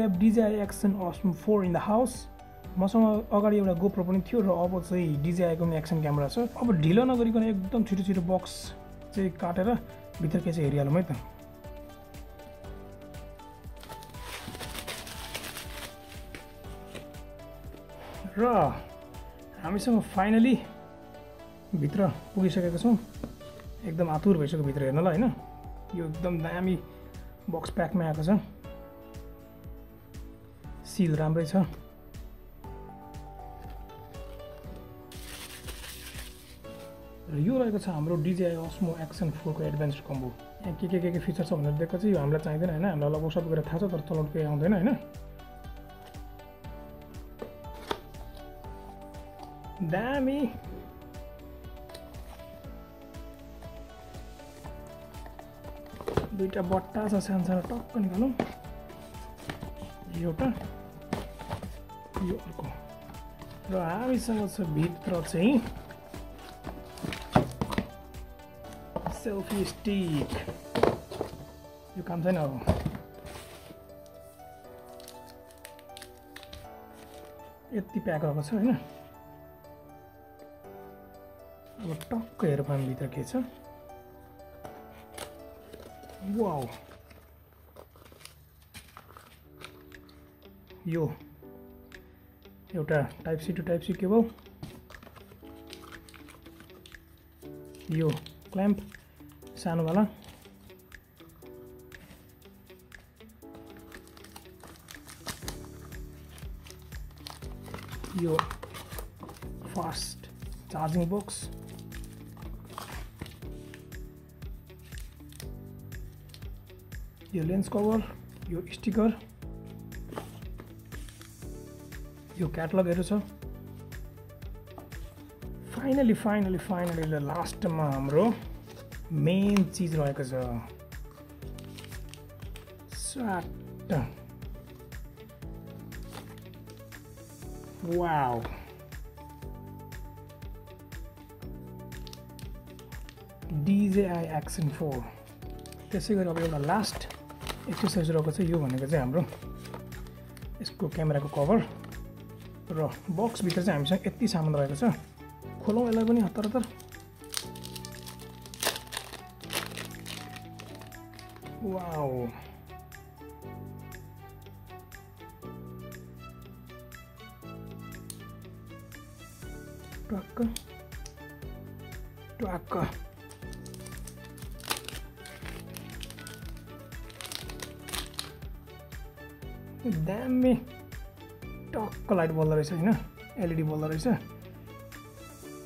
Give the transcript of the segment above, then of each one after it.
have DJI Osmo 4 in the house. मसँग अगाडि एउटा GoPro पनि थियो र अब चाहिँ DJI को एक्सन क्यामेरा छ। अब ढिलो नगरिकन एकदम छिटो बक्स चाहिँ काटेर भित्र के चाहिँ हेरिहालौँ है त। र हामीसँग फाइनली भित्र पुगिसकेको छौँ। एकदम आतुर भइसक्यो भित्र हेर्नलाई हैन। यो एकदम दामी बक्स प्याकमा आएको छ। सिल राम्रै छ। र यो रहेको छ हाम्रो DJI Osmo एक्सन 4 को एडभान्स्ड कम्बो। यहाँ के फिचर छ भनेर दिएको चाहिँ यो हामीलाई चाहिँदैन हैन। हामीलाई लगभग सब कुरा थाहा छ तर चलाउन केही आउँदैन हैन। दामी दुईटा बट्टा छ सानो टक्क निकालौँ। एउटा यो अर्को र हामीसँग छ भित्र चाहिँ सेल्फी स्टिक। यो काम छैन अब। यति प्याक रहेको छ हैन। अब टक्क हेर पाऊँ भित्र के छ। वाउ, यो एउटा type C to type C cable, यो क्ल्याम्प सानो वाला, यो फास्ट चार्जिङ बक्स, यो लेन्स कभर, यो स्टिकर, यो क्याटलगहरु छ। फाइनली लास्टमा हाम्रो मेन चीज रहेको छ। स्वाट वाउ, DJI एक्सन 4। त्यसै गरी अब एउटा लास्ट एक्सरसाइज रहेको छ। यो भनेको चाहिँ हाम्रो यसको क्यामेराको कभर र बक्स भित्र चाहिँ हामीसँग यति सामान रहेको छ। खोलौँ यसलाई पनि हतार हतार। वाउ, टक्क टक्क दामी टक्क लाइट बल्दो रहेछ हैन। एलइडी बल्दो रहेछ।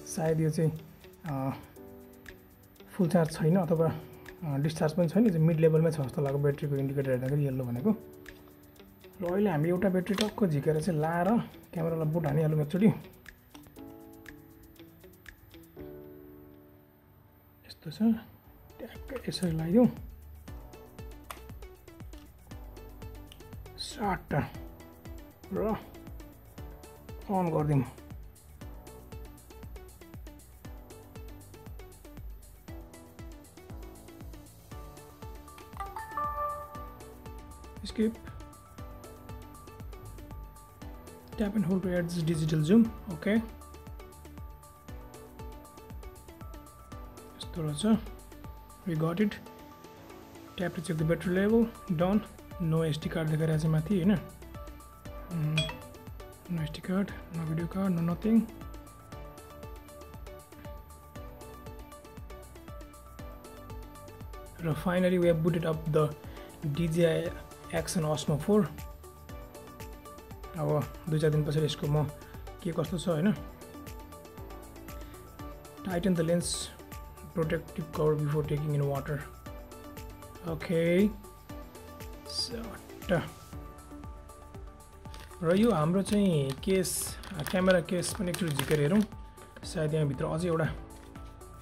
सायद यो चाहिँ फुल चार्ज छैन अथवा डिस्चार्ज पनि छैन, चाहिँ मिड लेभलमै छ जस्तो लाग्यो ब्याट्रीको इन्डिकेटर हेर्दाखेरि येल्लो भनेको। र अहिले हामी एउटा ब्याट्री टक्क झिकेर चाहिँ लाएर क्यामेरालाई बुट हानिहालौँ एकचोटि। यस्तो छ, ट्याक्क यसरी लगाइदिउँ। साट र अन गरिदिउँ। Skip. Tap and hold to add this digital zoom. Okay. We got it. Tap to check the battery level. Done. No SD card देखाइरहेछ माथि हैन। No SD card, no video card, no nothing. र finally we have booted up the DJI action Osmo 4। अब 2-4 दिन पछि यसको म के कस्तो छ हैन। Tighten the lens protective cover before taking in water. Okay. र यो हाम्रो चाहिँ केस क्यामेरा केस पनि एकचोटि झिकेर हेरौँ। सायद यहाँ भित्र अझै एउटा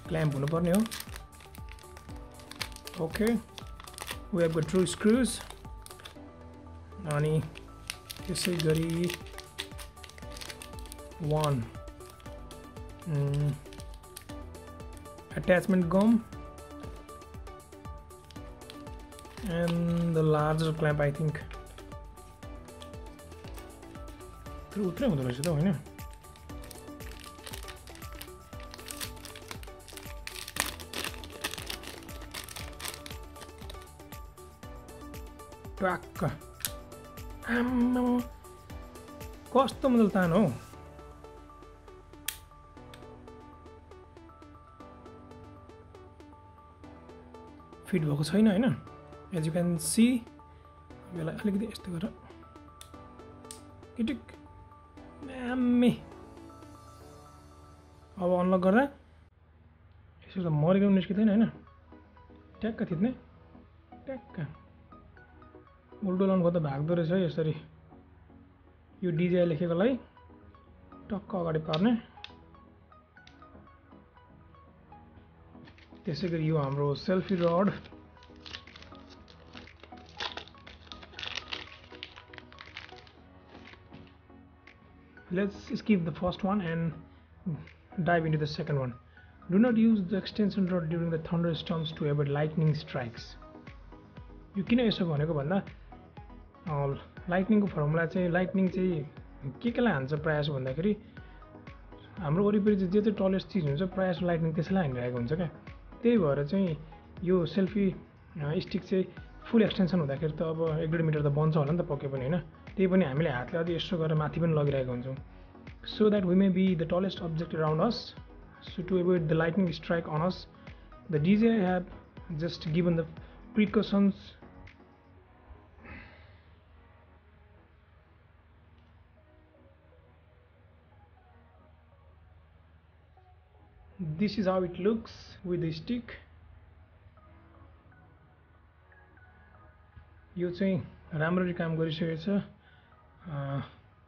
क्ल्याम्प हुनुपर्ने हो। Okay, we have got two screws। अनि त्यसै गरी one attachment gum and the larger clamp I think। तर उत्रै हुँदो रहेछ त होइन ट्वाक्क आम्मा कस्तो मजाले तान हो फिट भएको छैन होइन एज यु क्यान सी यसलाई अलिकति यस्तो गरेर किटिक म्याम्मे अब अनलक गर्दा यसो त मरेको निस्किँदैन होइन ट्याक्क थिच्ने ट्याक्क उल्टो लाउनु खोज्दा भाग्दो रहेछ है यसरी यो डिजिआई लेखेकोलाई टक्क अगाडि पार्ने त्यसै गरी यो हाम्रो selfie rod let's skip the first one and dive into the second one. Do not use the extension rod during the thunderstorms to avoid lightning strikes. यो किन यसो भनेको भन्दा लाइटनिङको फर्मुला चाहिँ लाइटनिङ चाहिँ केलाई हान्छ प्रायः जसो भन्दाखेरि हाम्रो वरिपरि जे चाहिँ टलेस्ट चिज हुन्छ प्रायः जसो लाइटनिङ त्यसैलाई हानिरहेको हुन्छ क्या त्यही भएर चाहिँ यो सेल्फी स्टिक चाहिँ फुल एक्सटेन्सन हुँदाखेरि त अब 1.5 मिटर त बन्छ होला नि त पक्कै पनि होइन त्यही पनि हामीले हातले अझै यसो गरेर माथि पनि लगिरहेको हुन्छौँ so that we may be the tallest object around us so to avoid the lightning strike on us the DJI have just given the precautions this is how it looks with the stick यो चाहिँ राम्ररी काम गरिसकेको छ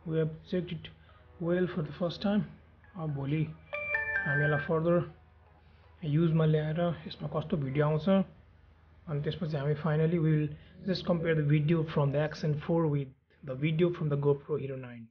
we have checked it well for the first time अब भोलि हामी यसलाई फर्दर युजमा ल्याएर यसमा कस्तो भिडियो आउँछ अनि त्यसपछि हामी finally we will just compare the video from the Action 4 with the video from the GoPro Hero 9